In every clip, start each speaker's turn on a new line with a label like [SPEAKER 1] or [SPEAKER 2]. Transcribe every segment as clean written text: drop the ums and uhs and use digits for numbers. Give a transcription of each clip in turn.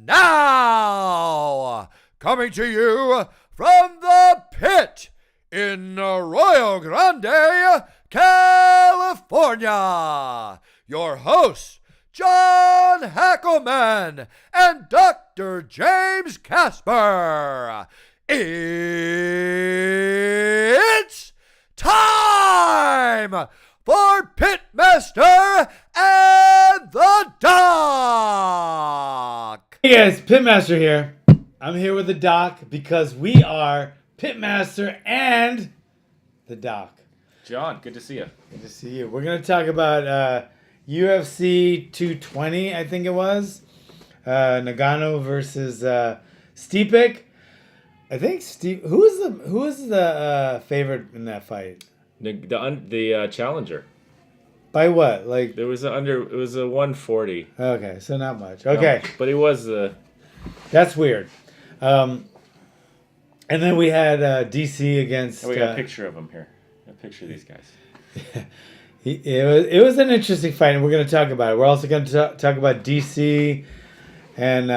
[SPEAKER 1] now, coming to you from the pit in Arroyo Grande, California, your hosts, John Hackleman and Dr. James Kasper. It's time for Pitmaster and the Doc.
[SPEAKER 2] Hey guys, Pitmaster here. I'm here with the Doc because we are Pitmaster and the Doc.
[SPEAKER 3] John, good to see you.
[SPEAKER 2] Good to see you. We're going to talk about UFC 220, I think it was. Nagano versus Stipe. I think who was the favorite in that fight?
[SPEAKER 3] The challenger.
[SPEAKER 2] By what? Like
[SPEAKER 3] it was a 140.
[SPEAKER 2] Okay, so not much. Okay,
[SPEAKER 3] no, but it was the.
[SPEAKER 2] That's weird. And then we had DC against.
[SPEAKER 3] We got a picture of him here. A picture of these guys.
[SPEAKER 2] It was an interesting fight, and we're going to talk about it. We're also going to talk about DC and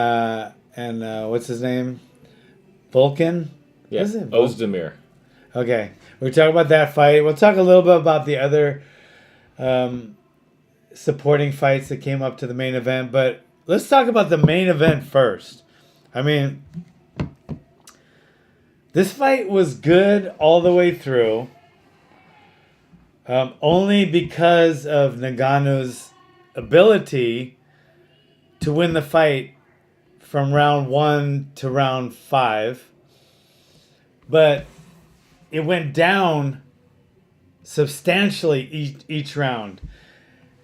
[SPEAKER 2] what's his name? Vulcan?
[SPEAKER 3] Yeah, Ozdemir.
[SPEAKER 2] Okay, we're talking about that fight. We'll talk a little bit about the other supporting fights that came up to the main event, but let's talk about the main event first. I mean, this fight was good all the way through. Only because of Nagano's ability to win the fight from round 1 to round 5. But it went down substantially each round.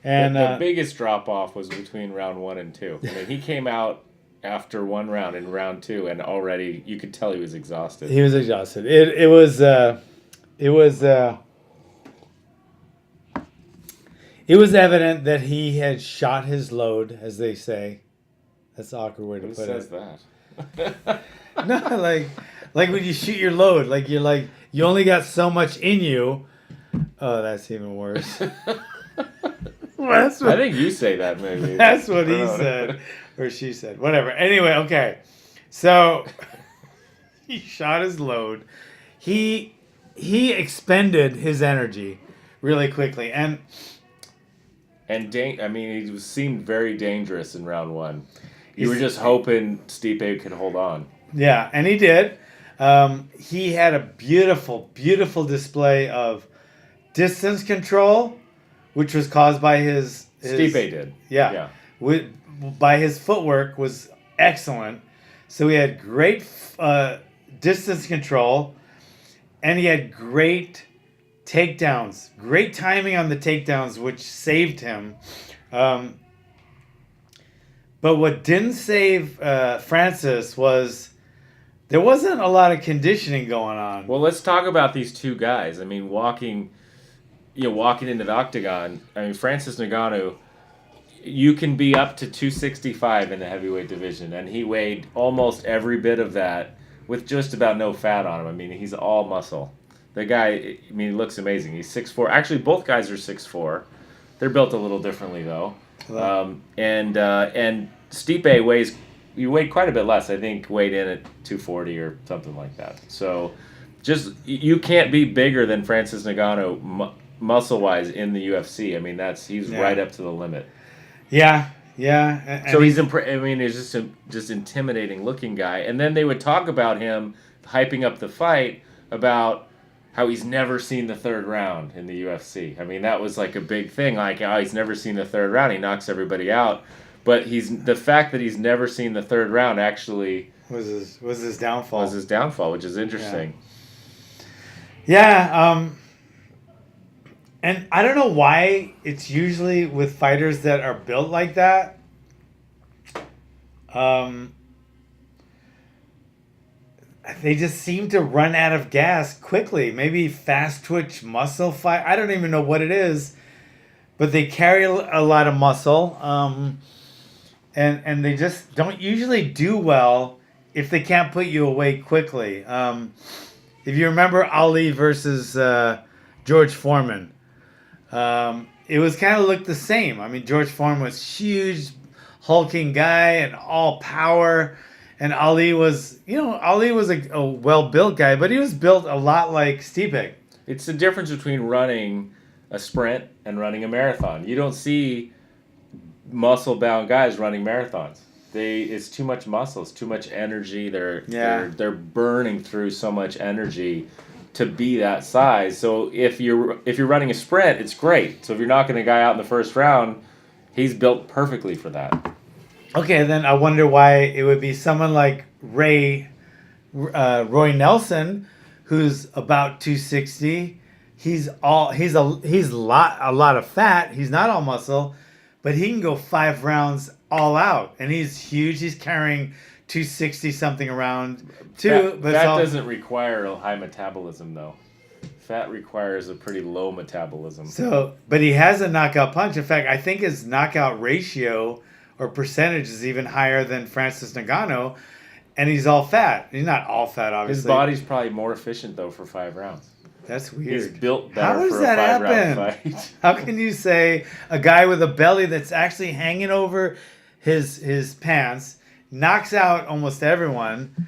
[SPEAKER 2] And
[SPEAKER 3] the biggest drop-off was between round 1 and 2. I mean, he came out after one round in round 2, and already you could tell he was exhausted.
[SPEAKER 2] He was exhausted. It was evident that he had shot his load, as they say. That's an awkward way to put it.
[SPEAKER 3] Who says that?
[SPEAKER 2] No, like when you shoot your load, you only got so much in you. Oh, that's even worse.
[SPEAKER 3] I think you say that maybe.
[SPEAKER 2] That's what he said, or she said, whatever. Anyway, okay. So he shot his load. He expended his energy really quickly, and
[SPEAKER 3] he seemed very dangerous in round 1. You were just hoping Stipe could hold on.
[SPEAKER 2] Yeah, and he did. He had a beautiful, beautiful display of distance control, which was caused by his
[SPEAKER 3] Stipe did.
[SPEAKER 2] Yeah. By his footwork was excellent. So he had great distance control, and he had great takedowns. Great timing on the takedowns, which saved him. But what didn't save Francis was there wasn't a lot of conditioning going on.
[SPEAKER 3] Well, let's talk about these two guys. I mean, walking into the octagon. I mean, Francis Ngannou, you can be up to 265 in the heavyweight division, and he weighed almost every bit of that with just about no fat on him. I mean, he's all muscle. The guy, I mean, he looks amazing. He's 6'4". Actually, both guys are 6'4". They're built a little differently, though. And Stipe weighed quite a bit less. I think weighed in at 240 or something like that. So, just you can't be bigger than Francis Ngannou muscle-wise in the UFC. I mean, he's right up to the limit.
[SPEAKER 2] Yeah. And
[SPEAKER 3] so he's just intimidating looking guy. And then they would talk about him hyping up the fight about how he's never seen the third round in the UFC. I mean, that was like a big thing. Like, he's never seen the third round. He knocks everybody out. But the fact that he's never seen the third round actually
[SPEAKER 2] was his downfall.
[SPEAKER 3] Was his downfall, which is interesting.
[SPEAKER 2] Yeah. And I don't know why it's usually with fighters that are built like that. They just seem to run out of gas quickly. Maybe fast twitch muscle fight. I don't even know what it is, but they carry a lot of muscle. And they just don't usually do well if they can't put you away quickly. If you remember Ali versus George Foreman, it was kind of looked the same. I mean, George Foreman was huge, hulking guy and all power. And Ali was, a well-built guy, but he was built a lot like Stipe.
[SPEAKER 3] It's the difference between running a sprint and running a marathon. You don't see muscle-bound guys running marathons. It's too much muscle, it's too much energy. They're burning through so much energy to be that size. So if you're running a sprint, it's great. So if you're knocking a guy out in the first round, he's built perfectly for that.
[SPEAKER 2] Okay, then I wonder why it would be someone like Roy Nelson, who's about 260. He's a lot of fat. He's not all muscle, but he can go 5 rounds all out, and he's huge. He's carrying 260 something around too.
[SPEAKER 3] Fat doesn't require a high metabolism though. Fat requires a pretty low metabolism.
[SPEAKER 2] So, but he has a knockout punch. In fact, I think his knockout ratio or percentage is even higher than Francis Ngannou, and he's all fat. He's not all fat, obviously.
[SPEAKER 3] His body's probably more efficient though for 5 rounds.
[SPEAKER 2] That's weird.
[SPEAKER 3] He's built better
[SPEAKER 2] How does
[SPEAKER 3] for
[SPEAKER 2] that
[SPEAKER 3] a 5-round
[SPEAKER 2] happen?
[SPEAKER 3] fight.
[SPEAKER 2] How can you say a guy with a belly that's actually hanging over his pants knocks out almost everyone,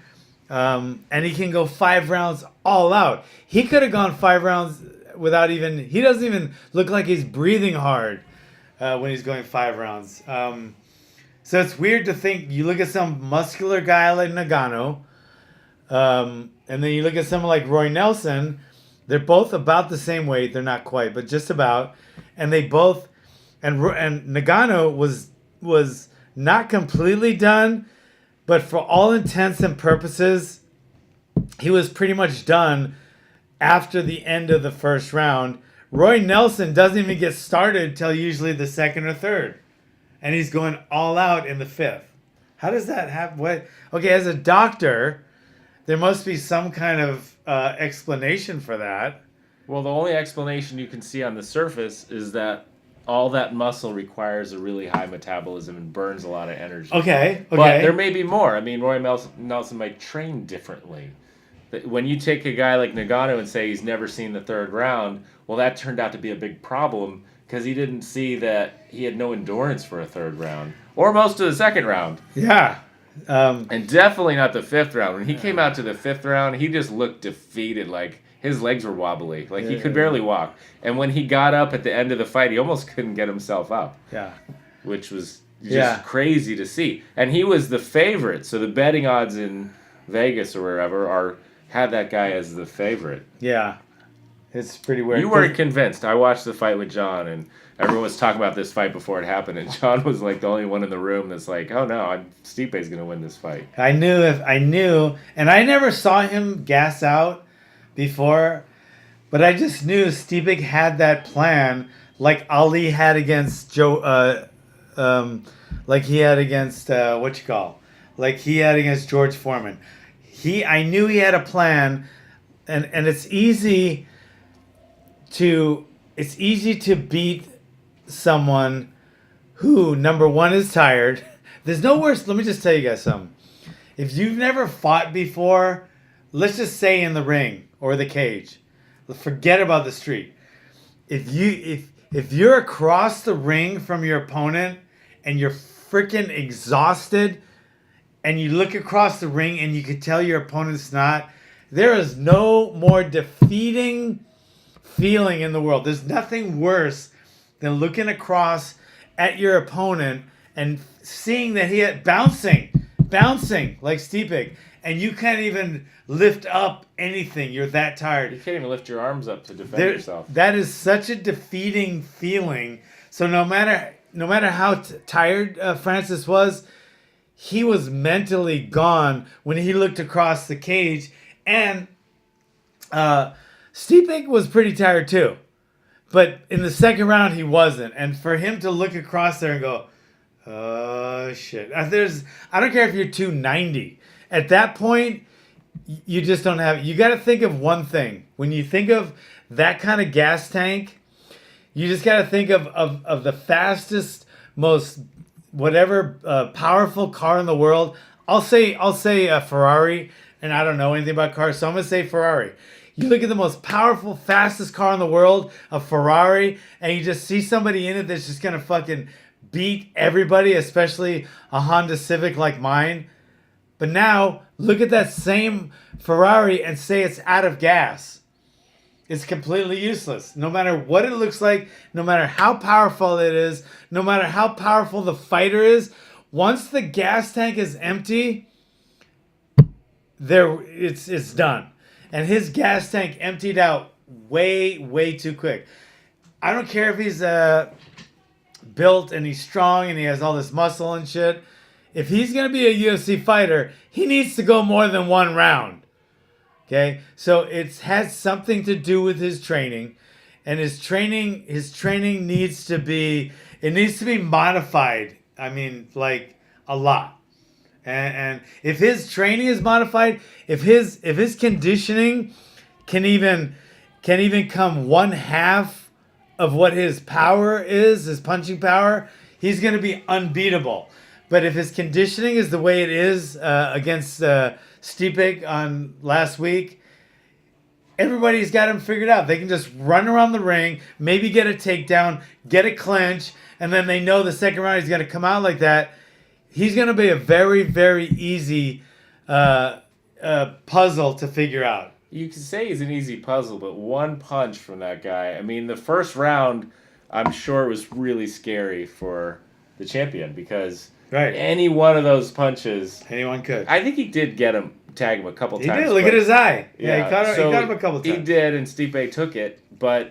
[SPEAKER 2] and he can go 5 rounds all out? He could have gone 5 rounds without even. He doesn't even look like he's breathing hard when he's going 5 rounds. So it's weird to think. You look at some muscular guy like Ngannou, and then you look at someone like Roy Nelson. They're both about the same weight. They're not quite, but just about. And they both, and Ngannou was not completely done, but for all intents and purposes, he was pretty much done after the end of the first round. Roy Nelson doesn't even get started till usually the second or third, and he's going all out in the 5th. How does that happen? Okay, as a doctor, there must be some kind of explanation for that.
[SPEAKER 3] Well, the only explanation you can see on the surface is that all that muscle requires a really high metabolism and burns a lot of energy.
[SPEAKER 2] Okay.
[SPEAKER 3] But there may be more. I mean, Roy Nelson might train differently. When you take a guy like Ngannou and say he's never seen the 3rd round, well, that turned out to be a big problem because he didn't see that he had no endurance for a 3rd round or most of the 2nd round.
[SPEAKER 2] Yeah.
[SPEAKER 3] And definitely not the 5th round. When he came out to the 5th round, he just looked defeated. Like, his legs were wobbly. Like, he could barely walk. And when he got up at the end of the fight, he almost couldn't get himself up.
[SPEAKER 2] Yeah.
[SPEAKER 3] Which was just crazy to see. And he was the favorite. So the betting odds in Vegas or wherever had that guy as the favorite.
[SPEAKER 2] Yeah. It's pretty weird.
[SPEAKER 3] You weren't convinced. I watched the fight with John, and everyone was talking about this fight before it happened, and John was like the only one in the room that's like, "Oh no, Stipe's gonna win this fight."
[SPEAKER 2] I knew, and I never saw him gas out before, but I just knew Stipe had that plan, like Ali had against like he had against like he had against George Foreman. I knew he had a plan, and it's easy to beat someone who, number one, is tired. There's no worse. Let me just tell you guys something. If you've never fought before, let's just say in the ring or the cage, forget about the street. If you're across the ring from your opponent and you're freaking exhausted, and you look across the ring and you can tell your opponent's not, there is no more defeating feeling in the world. There's nothing worse than looking across at your opponent and seeing that he had bouncing like Stipe, and you can't even lift up anything. You're that tired.
[SPEAKER 3] You can't even lift your arms up to defend yourself.
[SPEAKER 2] That is such a defeating feeling. So no matter how tired Francis was, he was mentally gone when he looked across the cage, and Stipe was pretty tired too. But in the 2nd round, he wasn't. And for him to look across there and go, oh, shit. I don't care if you're 290. At that point, you just don't have... You got to think of one thing. When you think of that kind of gas tank, you just got to think of the fastest, most powerful car in the world. I'll say a Ferrari, and I don't know anything about cars, so I'm going to say Ferrari. You look at the most powerful, fastest car in the world, a Ferrari, and you just see somebody in it that's just going to fucking beat everybody, especially a Honda Civic like mine. But now, look at that same Ferrari and say it's out of gas. It's completely useless. No matter what it looks like, no matter how powerful it is, no matter how powerful the fighter is, once the gas tank is empty, it's done. And his gas tank emptied out way too quick. I don't care if he's built and he's strong and he has all this muscle and shit. If he's going to be a UFC fighter, he needs to go more than one round. Okay? So it has something to do with his training. And his training needs to be modified. I mean, like a lot. And if his training is modified, if his conditioning can even come one half of what his power is, his punching power, he's going to be unbeatable. But if his conditioning is the way it is against Stipe on last week, everybody's got him figured out. They can just run around the ring, maybe get a takedown, get a clinch, and then they know the second round he's going to come out like that. He's going to be a very, very easy puzzle to figure out.
[SPEAKER 3] You can say he's an easy puzzle, but one punch from that guy. I mean, the first round, I'm sure was really scary for the champion because any one of those punches,
[SPEAKER 2] anyone could.
[SPEAKER 3] I think he did tag him a couple times.
[SPEAKER 2] He did. Look at his eye. Yeah, he caught him a couple times.
[SPEAKER 3] He did, and Stipe took it, but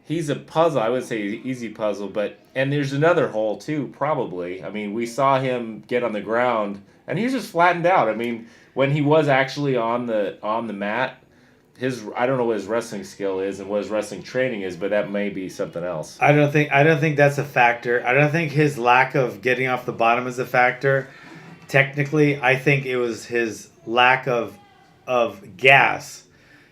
[SPEAKER 3] he's a puzzle. I wouldn't say easy puzzle, and there's another hole too, probably. I mean, we saw him get on the ground, and he was just flattened out. I mean, when he was actually on the mat, I don't know what his wrestling skill is and what his wrestling training is, but that may be something else.
[SPEAKER 2] I don't think that's a factor. I don't think his lack of getting off the bottom is a factor. Technically, I think it was his lack of gas.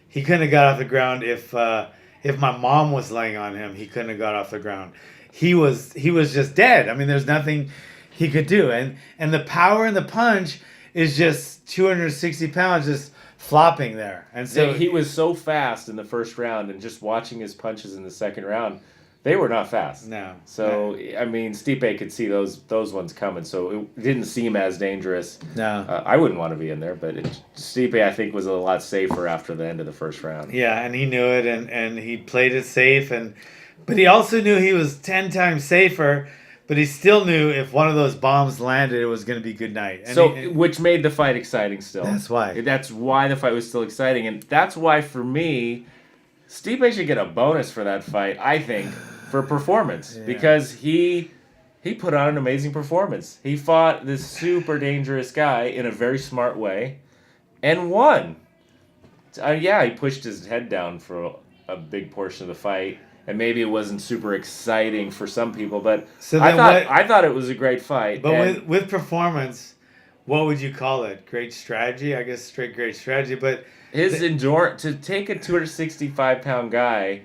[SPEAKER 2] He couldn't have got off the ground if my mom was laying on him. He couldn't have got off the ground. He was just dead. I mean, there's nothing he could do. And the power in the punch is just 260 pounds just flopping there. And so
[SPEAKER 3] he was so fast in the first round, and just watching his punches in the second round, they were not fast.
[SPEAKER 2] No.
[SPEAKER 3] So, I mean, Stipe could see those ones coming, so it didn't seem as dangerous.
[SPEAKER 2] No.
[SPEAKER 3] I wouldn't want to be in there, but Stipe, I think, was a lot safer after the end of the first round.
[SPEAKER 2] Yeah, and he knew it, and he played it safe, but he also knew he was 10 times safer. But he still knew if one of those bombs landed, it was going to be good night. And
[SPEAKER 3] which made the fight exciting still.
[SPEAKER 2] That's why.
[SPEAKER 3] That's why the fight was still exciting. And that's why, for me, Stipe should get a bonus for that fight, I think, for performance. Yeah. Because he put on an amazing performance. He fought this super dangerous guy in a very smart way and won. He pushed his head down for a big portion of the fight. And maybe it wasn't super exciting for some people, but I thought it was a great fight.
[SPEAKER 2] But with performance, what would you call it? Great strategy? I guess great strategy. But
[SPEAKER 3] his endurance, to take a 265-pound guy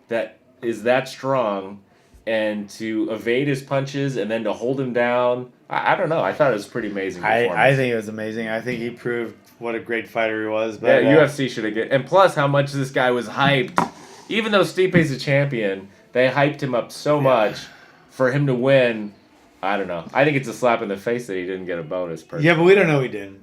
[SPEAKER 3] that is that strong and to evade his punches and then to hold him down, I don't know. I thought it was pretty amazing performance.
[SPEAKER 2] I think it was amazing. I think he proved what a great fighter he was. But,
[SPEAKER 3] UFC should have get. And plus, how much this guy was hyped. Even though Stipe's a champion, they hyped him up so much for him to win. I don't know. I think it's a slap in the face that he didn't get a bonus. Personally.
[SPEAKER 2] Yeah, but we don't know he didn't.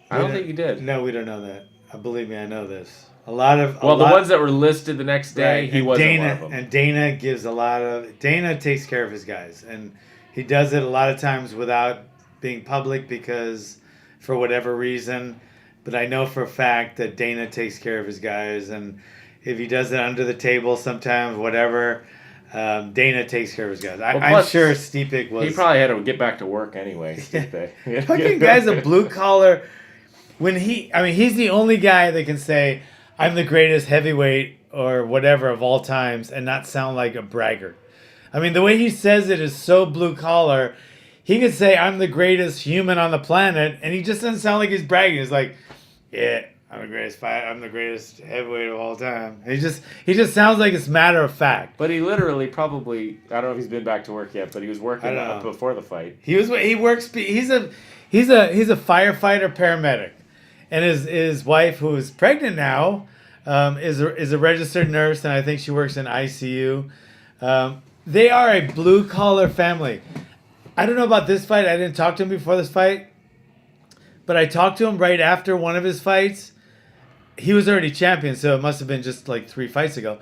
[SPEAKER 3] I don't think he did.
[SPEAKER 2] No, we don't know that. Believe me, I know this. The
[SPEAKER 3] ones that were listed the next day, he wasn't one of them.
[SPEAKER 2] And Dana gives Dana takes care of his guys. And he does it a lot of times without being public because for whatever reason. But I know for a fact that Dana takes care of his guys. And if he does it under the table sometimes, whatever, Dana takes care of his guys. I'm sure Stipe was...
[SPEAKER 3] He probably had to get back to work anyway, Stipe.
[SPEAKER 2] Fucking guy's a blue collar... he's the only guy that can say, I'm the greatest heavyweight or whatever of all times and not sound like a braggart. I mean, the way he says it is so blue collar. He could say, I'm the greatest human on the planet, and he just doesn't sound like he's bragging. He's like, yeah... I'm the greatest fighter. I'm the greatest heavyweight of all time. He just sounds like it's matter of fact.
[SPEAKER 3] But he literally probably, I don't know if he's been back to work yet, but he was working before the fight.
[SPEAKER 2] He's a firefighter paramedic, and his wife, who is pregnant now, is a registered nurse, and I think she works in ICU. They are a blue collar family. I don't know about this fight. I didn't talk to him before this fight, but I talked to him right after one of his fights. He was already champion, so it must have been just like 3 fights ago.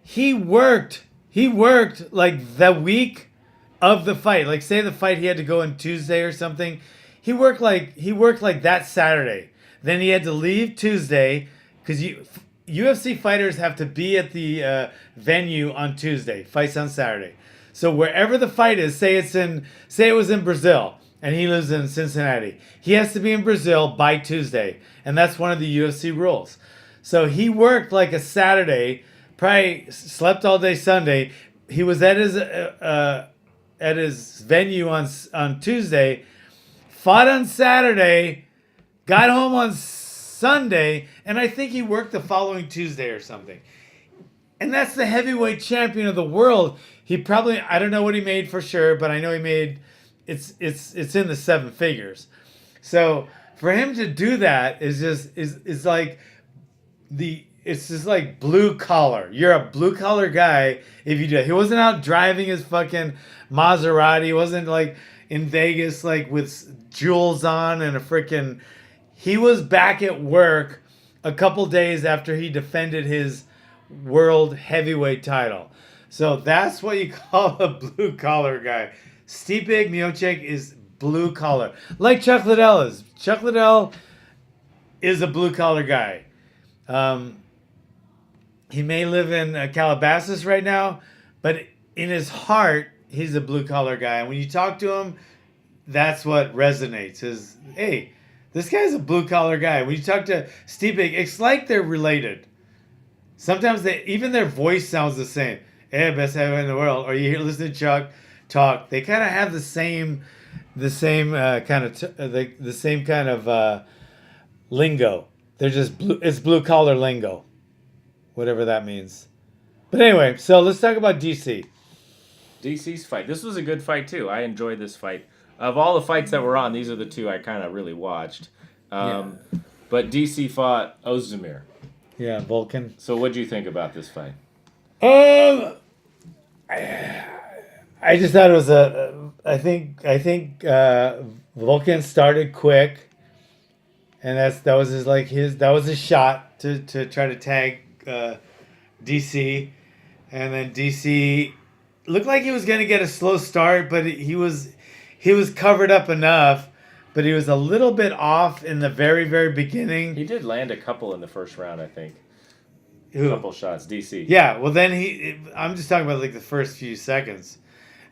[SPEAKER 2] He worked like the week of the fight. Like say the fight he had to go on Tuesday or something. He worked like that Saturday. Then he had to leave Tuesday because UFC fighters have to be at the venue on Tuesday. Fights on Saturday. So wherever the fight is, say it was in Brazil and he lives in Cincinnati. He has to be in Brazil by Tuesday, and that's one of the UFC rules. So he worked like a Saturday, probably slept all day Sunday. He was at his venue on Tuesday, fought on Saturday, got home on Sunday, and I think he worked the following Tuesday or something. And that's the heavyweight champion of the world. He probably, I don't know what he made for sure, but I know he made, it's in the 7 figures. So for him to do that is like it's just like blue collar. You're a blue collar guy if you do it. He wasn't out driving his fucking Maserati. He wasn't like in Vegas like with jewels on and a freaking. He was back at work a couple days after he defended his world heavyweight title. So that's what you call a blue collar guy. Stipe Miocic is blue collar, like Chuck Liddell is. Chuck Liddell is a blue collar guy. He may live in Calabasas right now, but in his heart, he's a blue collar guy. And when you talk to him, that's what resonates. Is hey, this guy's a blue collar guy. When you talk to Stipe, it's like they're related. Sometimes even their voice sounds the same. Hey, best heavyweight in the world. Or you listen to Chuck talk. They kind of have the same kind of lingo. They're just blue. It's blue collar lingo, whatever that means. But anyway, so let's talk about DC.
[SPEAKER 3] DC's fight. This was a good fight too. I enjoyed this fight. Of all the fights that were on, these are the 2 I kind of really watched. But DC fought Ozdemir.
[SPEAKER 2] Yeah, Vulcan.
[SPEAKER 3] So what do you think about this fight?
[SPEAKER 2] I just thought it was I think Vulcan started quick, and that was his shot to try to tag DC, and then DC looked like he was gonna get a slow start, but he was covered up enough, but he was a little bit off in the very, very beginning.
[SPEAKER 3] He did land a couple in the first round, I think.
[SPEAKER 2] Who?
[SPEAKER 3] A couple shots, DC.
[SPEAKER 2] Yeah, well then I'm just talking about like the first few seconds.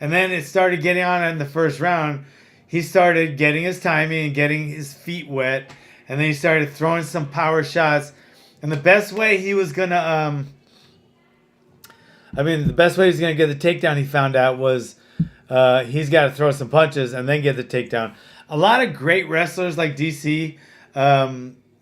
[SPEAKER 2] And then it started getting on in the first round. He started getting his timing and getting his feet wet, and then he started throwing some power shots. And the best way he was gonna the best way he's gonna get the takedown, he found out, was he's got to throw some punches and then get the takedown. A lot of great wrestlers like DC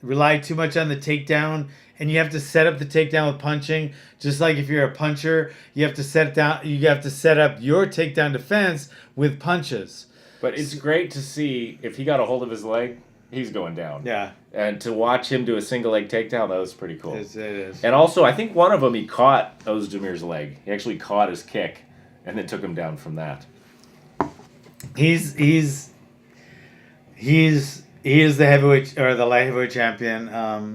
[SPEAKER 2] rely too much on the takedown, and you have to set up the takedown with punching. Just like if you're a puncher, you have to set up your takedown defense with punches.
[SPEAKER 3] But it's great to see if he got a hold of his leg, he's going down.
[SPEAKER 2] Yeah.
[SPEAKER 3] And to watch him do a single leg takedown, that was pretty cool.
[SPEAKER 2] It is.
[SPEAKER 3] And also, I think one of them, he caught Ozdemir's leg. He actually caught his kick and then took him down from that.
[SPEAKER 2] He is the heavyweight or the light heavyweight champion.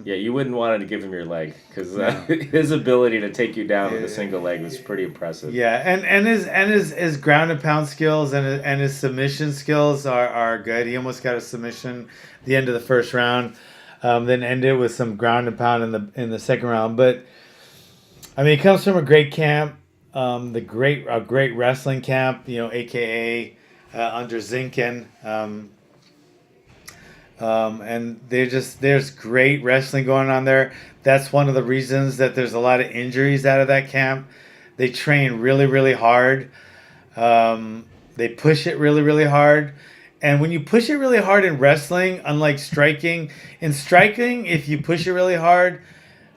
[SPEAKER 3] Yeah, you wouldn't want to give him your leg because his ability to take you down with a single leg was pretty impressive.
[SPEAKER 2] Yeah, and his ground and pound skills and his submission skills are good. He almost got a submission at the end of the first round, then ended with some ground and pound in the second round. But I mean, he comes from a great camp, a great wrestling camp, AKA under Zinken. And there's great wrestling going on there. That's one of the reasons that there's a lot of injuries out of that camp. They train really, really hard. They push it really, really hard. And when you push it really hard in wrestling, unlike striking, if you push it really hard,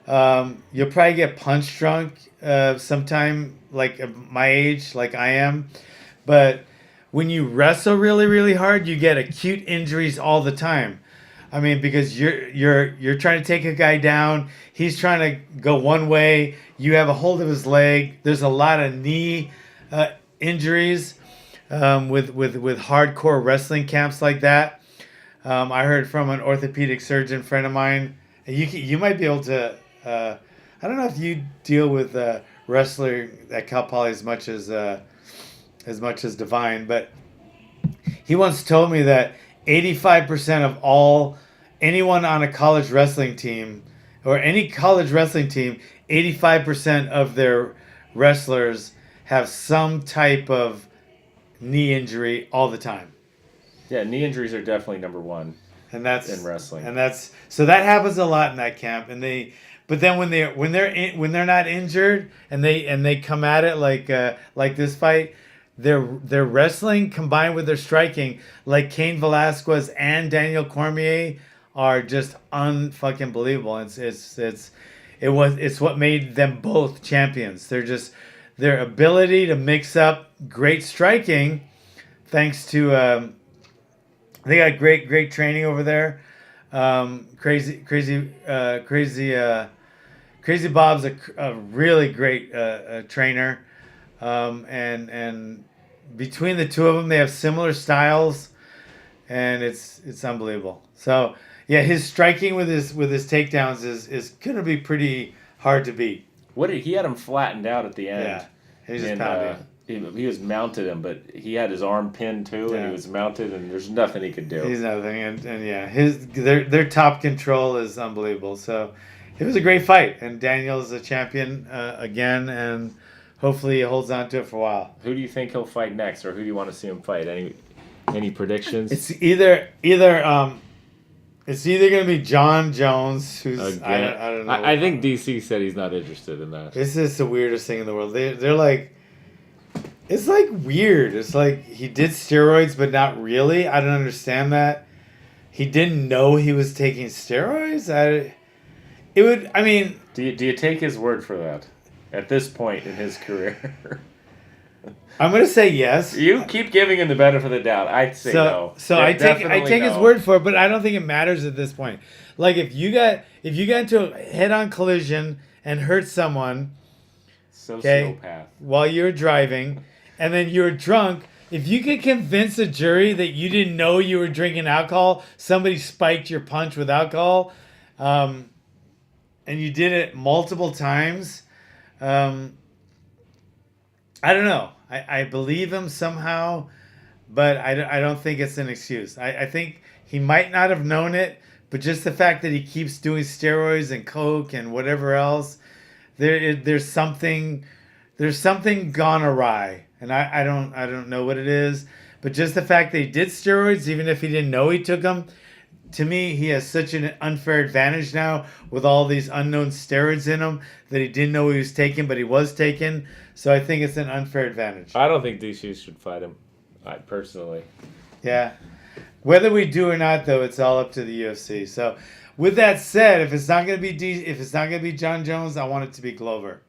[SPEAKER 2] you'll probably get punch drunk sometime, like my age, like I am. But when you wrestle really, really hard, you get acute injuries all the time. I mean, because you're trying to take a guy down, he's trying to go one way, you have a hold of his leg. There's a lot of knee injuries with hardcore wrestling camps like that. I heard from an orthopedic surgeon friend of mine. You might be able to. I don't know if you deal with wrestler at Cal Poly as much as Divine, but he once told me that 85% of anyone on a college wrestling team or any college wrestling team, 85% of their wrestlers have some type of knee injury all the time.
[SPEAKER 3] Yeah, knee injuries are definitely number one.
[SPEAKER 2] And that's
[SPEAKER 3] in wrestling.
[SPEAKER 2] And that's so that happens a lot in that camp. But then when they're not injured and they come at it like this fight, their wrestling combined with their striking, like Cain Velasquez and Daniel Cormier, are just unfucking believable. It's what made them both champions. Their ability to mix up great striking, thanks to they got great training over there. Crazy Bob's a really great trainer, and between the two of them, they have similar styles, and it's unbelievable. So yeah, his striking with his takedowns is gonna be pretty hard to beat.
[SPEAKER 3] He had him flattened out at the end.
[SPEAKER 2] Yeah, he just pounded.
[SPEAKER 3] He was mounted him, but he had his arm pinned too, and he was mounted, and there's nothing he could do.
[SPEAKER 2] He's nothing, and yeah, their top control is unbelievable. So it was a great fight, and Daniel's a champion again, and hopefully he holds on to it for a while.
[SPEAKER 3] Who do you think he'll fight next, or who do you want to see him fight? Any predictions?
[SPEAKER 2] It's either going to be John Jones, who's I don't know.
[SPEAKER 3] I think DC said he's not interested in that.
[SPEAKER 2] This is the weirdest thing in the world. They're like. It's like weird. It's like he did steroids, but not really. I don't understand that. He didn't know he was taking steroids.
[SPEAKER 3] Do you take his word for that at this point in his career?
[SPEAKER 2] I'm gonna say yes.
[SPEAKER 3] You keep giving him the benefit of the doubt. I'd say no.
[SPEAKER 2] So I take his word for it, but I don't think it matters at this point. Like if you got into a head-on collision and hurt someone,
[SPEAKER 3] sociopath,
[SPEAKER 2] while you're driving. And then you're drunk. If you could convince a jury that you didn't know you were drinking alcohol, somebody spiked your punch with alcohol, and you did it multiple times, I don't know. I believe him somehow, but I don't think it's an excuse. I think he might not have known it, but just the fact that he keeps doing steroids and coke and whatever else, there's something gone awry. And I don't know what it is, but just the fact that he did steroids, even if he didn't know he took them, to me, he has such an unfair advantage now with all these unknown steroids in him that he didn't know he was taking, but he was taking. So I think it's an unfair advantage.
[SPEAKER 3] I don't think DC should fight him, personally.
[SPEAKER 2] Yeah. Whether we do or not, though, it's all up to the UFC. So with that said, if it's not gonna be John Jones, I want it to be Glover.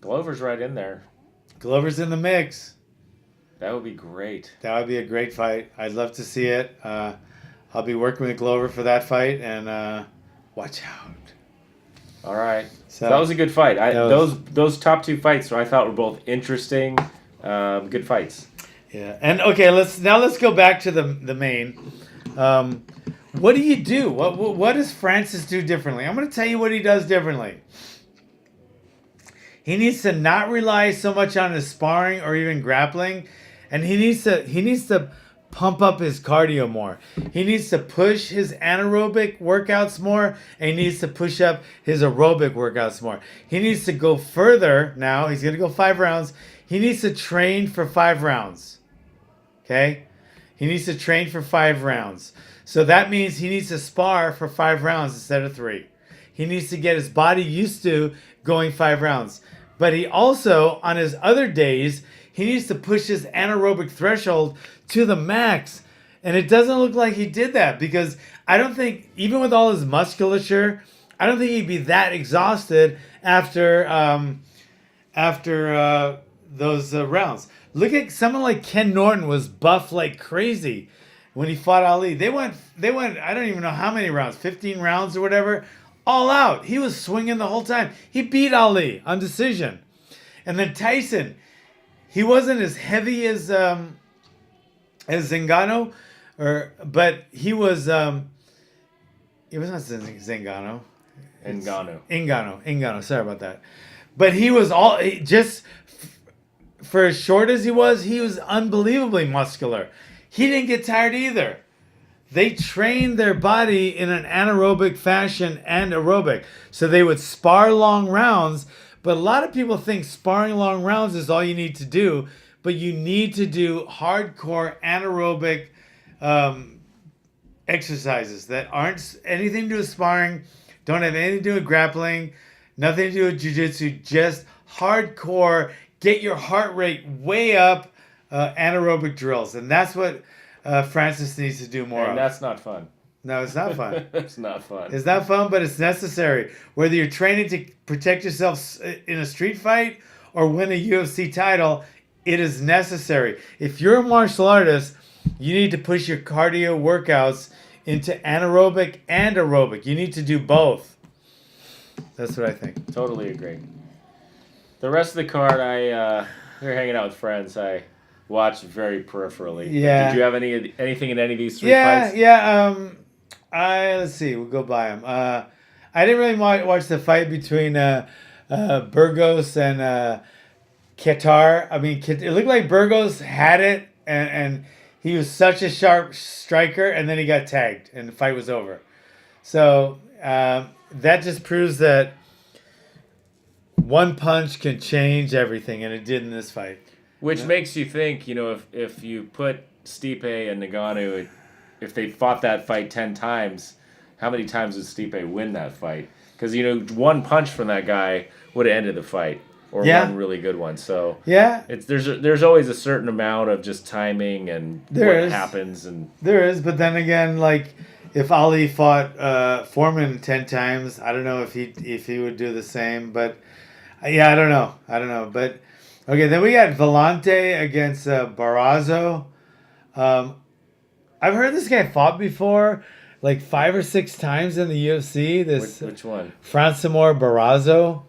[SPEAKER 3] Glover's right in there.
[SPEAKER 2] Glover's in the mix.
[SPEAKER 3] That would be great.
[SPEAKER 2] That would be a great fight. I'd love to see it. I'll be working with Glover for that fight, and watch out.
[SPEAKER 3] All right. So that was a good fight. Those top two fights I thought were both interesting, good fights.
[SPEAKER 2] Yeah. And okay, let's go back to the main. What do you do? What does Francis do differently? I'm going to tell you what he does differently. He needs to not rely so much on his sparring or even grappling, and he needs to pump up his cardio more. He needs to push his anaerobic workouts more, and he needs to push up his aerobic workouts more. He needs to go further now. He's going to go 5 rounds. He needs to train for 5 rounds. Okay? He needs to train for 5 rounds. So that means he needs to spar for 5 rounds instead of 3. He needs to get his body used to going 5 rounds. But he also, on his other days, he needs to push his anaerobic threshold to the max. And it doesn't look like he did that, because I don't think, even with all his musculature, I don't think he'd be that exhausted after those rounds. Look at someone like Ken Norton was buff like crazy when he fought Ali. They went, I don't even know how many rounds, 15 rounds or whatever, all out. He was swinging the whole time. He beat Ali on decision. And then Tyson, he wasn't as heavy as Zingano, but he was not Zingano. Ngannou. Sorry about that. But he was for as short as he was unbelievably muscular. He didn't get tired either. They trained their body in an anaerobic fashion and aerobic. So they would spar long rounds, but a lot of people think sparring long rounds is all you need to do, but you need to do hardcore anaerobic exercises that aren't anything to do with sparring, don't have anything to do with grappling, nothing to do with jiu-jitsu, just hardcore, get your heart rate way up, anaerobic drills. And that's what Francis needs to do more of.
[SPEAKER 3] And that's not fun.
[SPEAKER 2] No, it's not fun.
[SPEAKER 3] It's not fun.
[SPEAKER 2] It's not fun, but it's necessary. Whether you're training to protect yourself in a street fight or win a UFC title, it is necessary. If you're a martial artist, you need to push your cardio workouts into anaerobic and aerobic. You need to do both. That's what I think.
[SPEAKER 3] Totally agree. The rest of the card, we were hanging out with friends. I watched very peripherally.
[SPEAKER 2] Yeah.
[SPEAKER 3] Did you have anything in any of these three fights?
[SPEAKER 2] Yeah. Let's see. We'll go by them. I didn't really watch the fight between Burgos and Qatar. I mean, it looked like Burgos had it, and he was such a sharp striker, and then he got tagged, and the fight was over. So that just proves that one punch can change everything, and it did in this fight.
[SPEAKER 3] Which makes you think, if you put Stipe and Ngannou, if they fought that fight 10 times, how many times would Stipe win that fight? Because, one punch from that guy would have ended the fight, or one really good one. So there's always a certain amount of just timing and what happens. And
[SPEAKER 2] there is, but then again, like if Ali fought Foreman 10 times, I don't know if he would do the same. But yeah, I don't know. But okay, then we got Vellante against Barrazo. I've heard this guy fought before, like 5 or 6 times in the UFC.
[SPEAKER 3] Which one?
[SPEAKER 2] Francimar Barroso.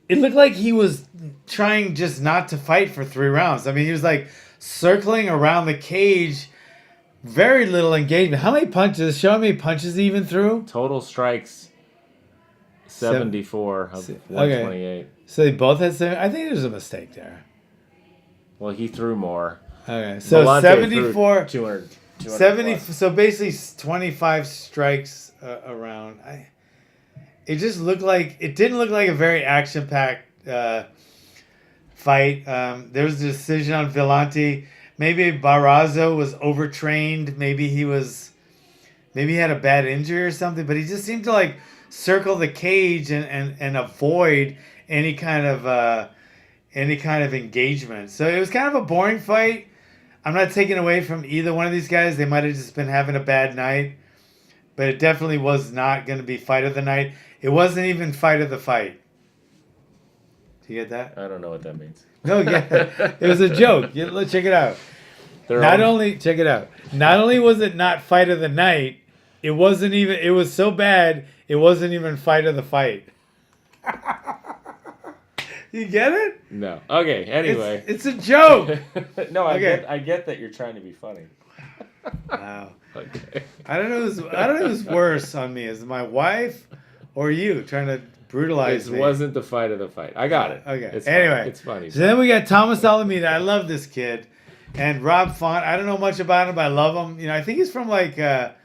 [SPEAKER 2] It looked like he was trying just not to fight for 3 rounds. I mean, he was like circling around the cage, very little engagement. How many punches? Show how many punches he even threw.
[SPEAKER 3] Total strikes, 74 of 128.
[SPEAKER 2] Okay. So they both had 7. I think there's a mistake there.
[SPEAKER 3] Well, he threw more.
[SPEAKER 2] Okay, so
[SPEAKER 3] Vellante
[SPEAKER 2] 74,
[SPEAKER 3] 200
[SPEAKER 2] 70.
[SPEAKER 3] plus.
[SPEAKER 2] So basically 25 strikes around. It just looked like it didn't look like a very action-packed fight. There was a decision on Vellante. Maybe Barrazo was overtrained. Maybe he had a bad injury or something. But he just seemed to like circle the cage and avoid any kind of engagement. So it was kind of a boring fight. I'm not taking away from either one of these guys. They might have just been having a bad night. But it definitely was not going to be fight of the night. It wasn't even fight of the fight. Do you get that?
[SPEAKER 3] I don't know what that means.
[SPEAKER 2] No, yeah. It was a joke. Let's check it out. Check it out. Not only was it not fight of the night, it was so bad, it wasn't even fight of the fight. You get it?
[SPEAKER 3] No. Okay, anyway.
[SPEAKER 2] It's a joke.
[SPEAKER 3] No, I get that you're trying to be funny.
[SPEAKER 2] Wow.
[SPEAKER 3] Okay.
[SPEAKER 2] I don't know who's worse on me. Is it my wife or you trying to brutalize me?
[SPEAKER 3] It wasn't the fight of the fight. I got it.
[SPEAKER 2] Okay.
[SPEAKER 3] It's
[SPEAKER 2] anyway.
[SPEAKER 3] funny. It's funny.
[SPEAKER 2] So then we got Thomas Alameda. I love this kid. And Rob Font. I don't know much about him, but I love him. I think he's from Boston.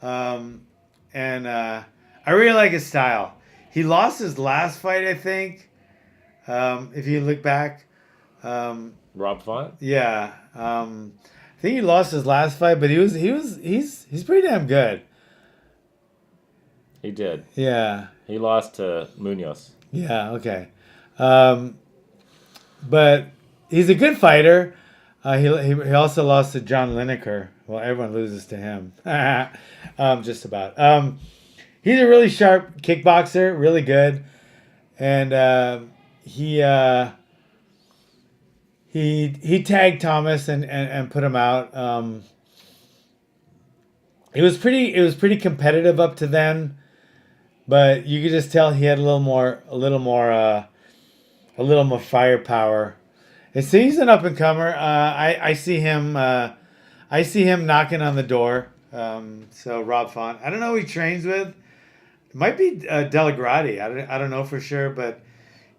[SPEAKER 2] And I really like his style. He lost his last fight, I think. If you look back.
[SPEAKER 3] Rob Font?
[SPEAKER 2] Yeah. I think he lost his last fight, but he's pretty damn good.
[SPEAKER 3] He did.
[SPEAKER 2] Yeah.
[SPEAKER 3] He lost to Munoz.
[SPEAKER 2] Yeah, okay. But he's a good fighter. He also lost to John Lineker. Well, everyone loses to him. Just about. He's a really sharp kickboxer, really good. And he tagged Thomas and put him out. It was pretty competitive up to then, but you could just tell he had a little more firepower. And so he's an up and comer. I see him knocking on the door. So Rob Font. I don't know who he trains with. It might be Delagrati. I don't know for sure, but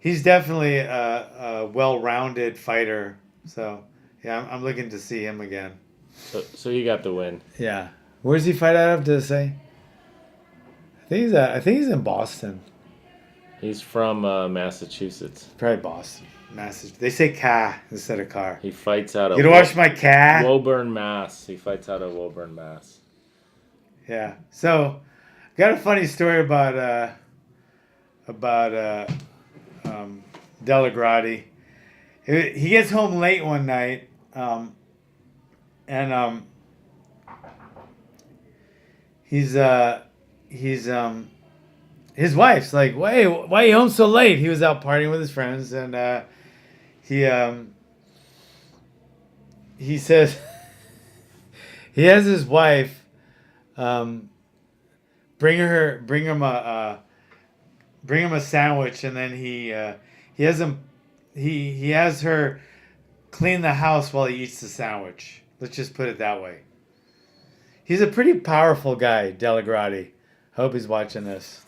[SPEAKER 2] he's definitely a well-rounded fighter. So yeah, I'm looking to see him again.
[SPEAKER 3] So he got the win.
[SPEAKER 2] Yeah. Where's he fight out of? Does it say? I think he's in Boston.
[SPEAKER 3] He's from Massachusetts.
[SPEAKER 2] Probably Boston. Massachusetts. They say car instead of car.
[SPEAKER 3] He fights out of
[SPEAKER 2] You gonna watch my car?
[SPEAKER 3] Woburn, Mass. He fights out of Woburn, Mass.
[SPEAKER 2] Yeah. So, got a funny story about Delagrati. He gets home late one night, and he's his wife's like, "Why are you home so late?" He was out partying with his friends, and he says he has his wife bring him a sandwich, and then he has her clean the house while he eats the sandwich. Let's just put it that way. He's a pretty powerful guy, Delagrati. Hope he's watching this.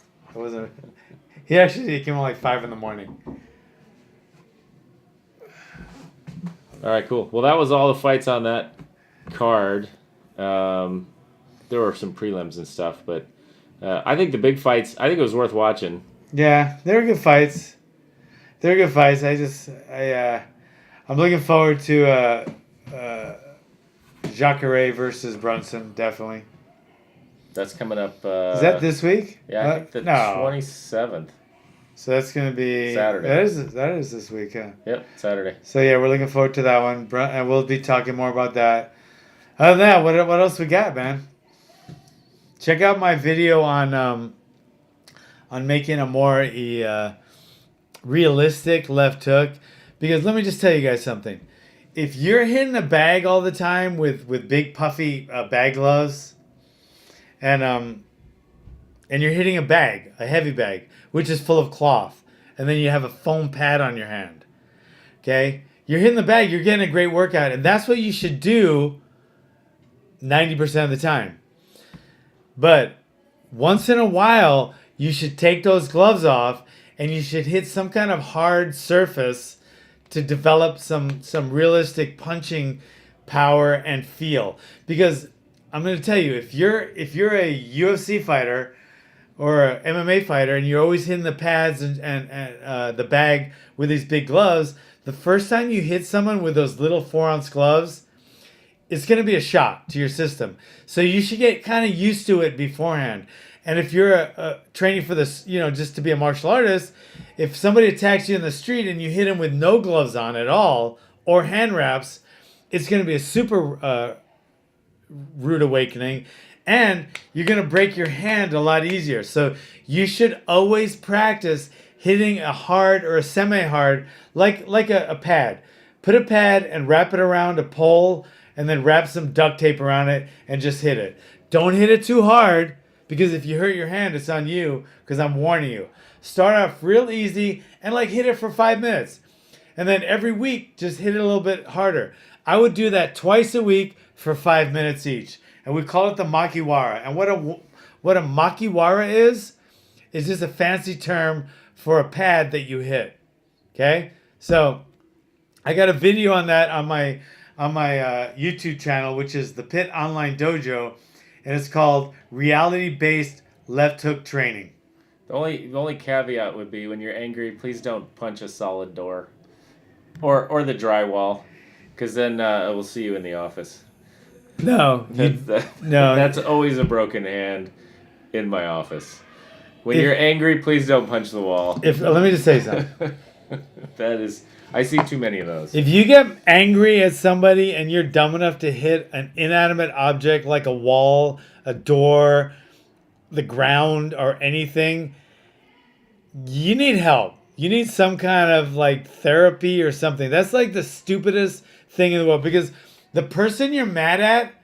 [SPEAKER 2] He came on like 5 in the morning.
[SPEAKER 3] All right, cool. Well, that was all the fights on that card. There were some prelims and stuff, but I think the big fights, I think it was worth watching.
[SPEAKER 2] Yeah, they were good fights. I'm looking forward to Jacare versus Brunson, definitely.
[SPEAKER 3] That's coming up.
[SPEAKER 2] Is that this week?
[SPEAKER 3] Yeah, I think the 27th.
[SPEAKER 2] So that's going to be
[SPEAKER 3] Saturday.
[SPEAKER 2] That is this week, huh?
[SPEAKER 3] Yep, Saturday.
[SPEAKER 2] So yeah, we're looking forward to that one, and we'll be talking more about that. Other than that, what else we got, man? Check out my video on making a more realistic left hook, because let me just tell you guys something. If you're hitting a bag all the time with big puffy bag gloves, and you're hitting a heavy bag, which is full of cloth, and then you have a foam pad on your hand, okay? You're hitting the bag, you're getting a great workout, and that's what you should do 90% of the time. But once in a while, you should take those gloves off, and you should hit some kind of hard surface to develop some realistic punching power and feel. Because I'm going to tell you, if you're a UFC fighter or a MMA fighter, and you're always hitting the pads and the bag with these big gloves, the first time you hit someone with those little 4-ounce gloves, it's going to be a shock to your system. So you should get kind of used to it beforehand. And if you're training for this, just to be a martial artist, if somebody attacks you in the street and you hit them with no gloves on at all or hand wraps, it's going to be a super rude awakening, and you're going to break your hand a lot easier. So you should always practice hitting a hard or a semi-hard, like a pad. Put a pad and wrap it around a pole, and then wrap some duct tape around it and just hit it. Don't hit it too hard, because if you hurt your hand, it's on you, because I'm warning you. Start off real easy and hit it for 5 minutes. And then every week, just hit it a little bit harder. I would do that twice a week for 5 minutes each. And we call it the makiwara. And what a makiwara is just a fancy term for a pad that you hit. Okay? So I got a video on that on my YouTube channel, which is the Pit Online Dojo, and it's called Reality-Based Left Hook Training.
[SPEAKER 3] The only caveat would be, when you're angry, please don't punch a solid door or the drywall, because then we'll see you in the office.
[SPEAKER 2] No, no.
[SPEAKER 3] That's always a broken hand in my office. When you're angry, please don't punch the wall.
[SPEAKER 2] Let me just say something.
[SPEAKER 3] I see too many of those.
[SPEAKER 2] If you get angry at somebody and you're dumb enough to hit an inanimate object like a wall, a door, the ground, or anything, you need help. You need some kind of therapy or something. That's the stupidest thing in the world, because the person you're mad at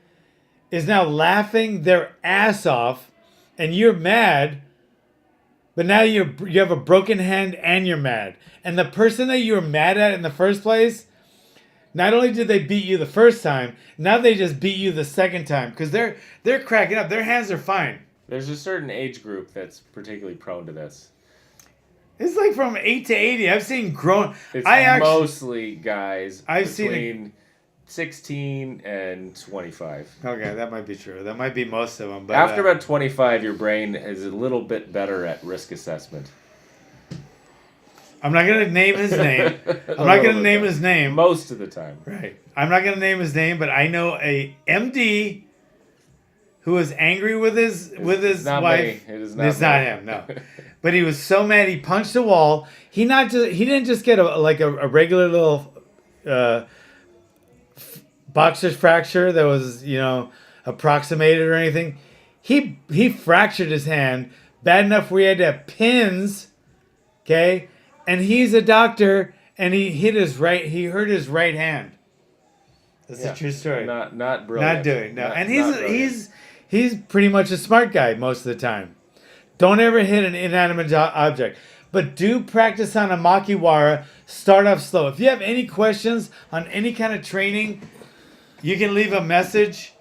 [SPEAKER 2] is now laughing their ass off, and you're mad, but now you have a broken hand and you're mad. And the person that you were mad at in the first place, not only did they beat you the first time, now they just beat you the second time because they're cracking up. Their hands are fine.
[SPEAKER 3] There's a certain age group that's particularly prone to this.
[SPEAKER 2] It's like from 8 to 80. I've seen grown.
[SPEAKER 3] It's mostly guys
[SPEAKER 2] I've seen
[SPEAKER 3] between 16 and 25.
[SPEAKER 2] Okay, that might be true. That might be most of them. But
[SPEAKER 3] After about 25, your brain is a little bit better at risk assessment.
[SPEAKER 2] I'm not gonna name his name. I'm not gonna name his name.
[SPEAKER 3] Most of the time.
[SPEAKER 2] Right. I'm not gonna name his name, but I know a MD who was angry with his
[SPEAKER 3] not
[SPEAKER 2] wife.
[SPEAKER 3] Me. It is
[SPEAKER 2] It's
[SPEAKER 3] me.
[SPEAKER 2] not him. No. But he was so mad he punched the wall. He didn't just get a regular little boxer's fracture that was approximated or anything. He fractured his hand bad enough where he had to have pins. Okay, and he's a doctor, and he hurt his right hand. That's a true story.
[SPEAKER 3] Not brilliant.
[SPEAKER 2] Not doing no, and
[SPEAKER 3] not
[SPEAKER 2] he's pretty much a smart guy most of the time. Don't ever hit an inanimate object. But do practice on a makiwara. Start off slow. If you have any questions on any kind of training, you can leave a message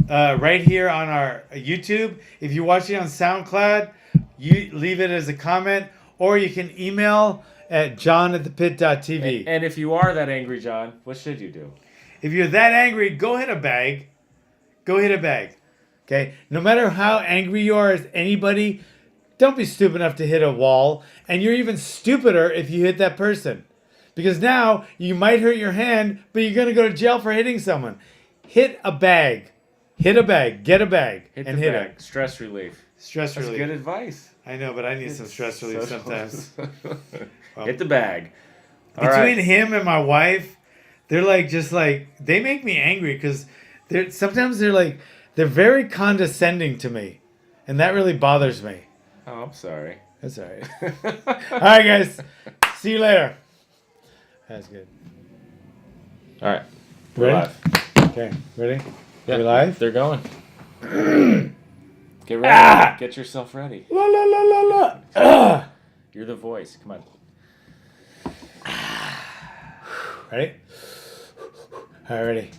[SPEAKER 2] right here on our YouTube. If you're watching on SoundCloud, you leave it as a comment, or you can email at john@thepit.tv.
[SPEAKER 3] And if you are that angry, John, what should you do?
[SPEAKER 2] If you're that angry, go hit a bag. Go hit a bag. Okay? No matter how angry you are as anybody, don't be stupid enough to hit a wall. And you're even stupider if you hit that person. Because now you might hurt your hand, but you're going to go to jail for hitting someone. Hit a bag. Hit a bag. Get a bag.
[SPEAKER 3] Hit
[SPEAKER 2] and
[SPEAKER 3] the
[SPEAKER 2] hit
[SPEAKER 3] bag.
[SPEAKER 2] it.
[SPEAKER 3] Stress relief.
[SPEAKER 2] Stress
[SPEAKER 3] That's
[SPEAKER 2] relief.
[SPEAKER 3] good advice.
[SPEAKER 2] I know, but I need some stress relief sometimes.
[SPEAKER 3] Hit the bag. All
[SPEAKER 2] Between
[SPEAKER 3] right.
[SPEAKER 2] him and my wife, they're they make me angry because sometimes they're very condescending to me. And that really bothers me.
[SPEAKER 3] Oh, I'm sorry.
[SPEAKER 2] That's all right. All right, guys. See you later. That's good.
[SPEAKER 3] All right. We're
[SPEAKER 2] Ready?
[SPEAKER 3] live.
[SPEAKER 2] Okay. Ready?
[SPEAKER 3] Yeah,
[SPEAKER 2] We live?
[SPEAKER 3] They're going. Get ready. Get yourself ready.
[SPEAKER 2] La la la la la.
[SPEAKER 3] You're the voice. Come on.
[SPEAKER 2] Ready? All right, ready.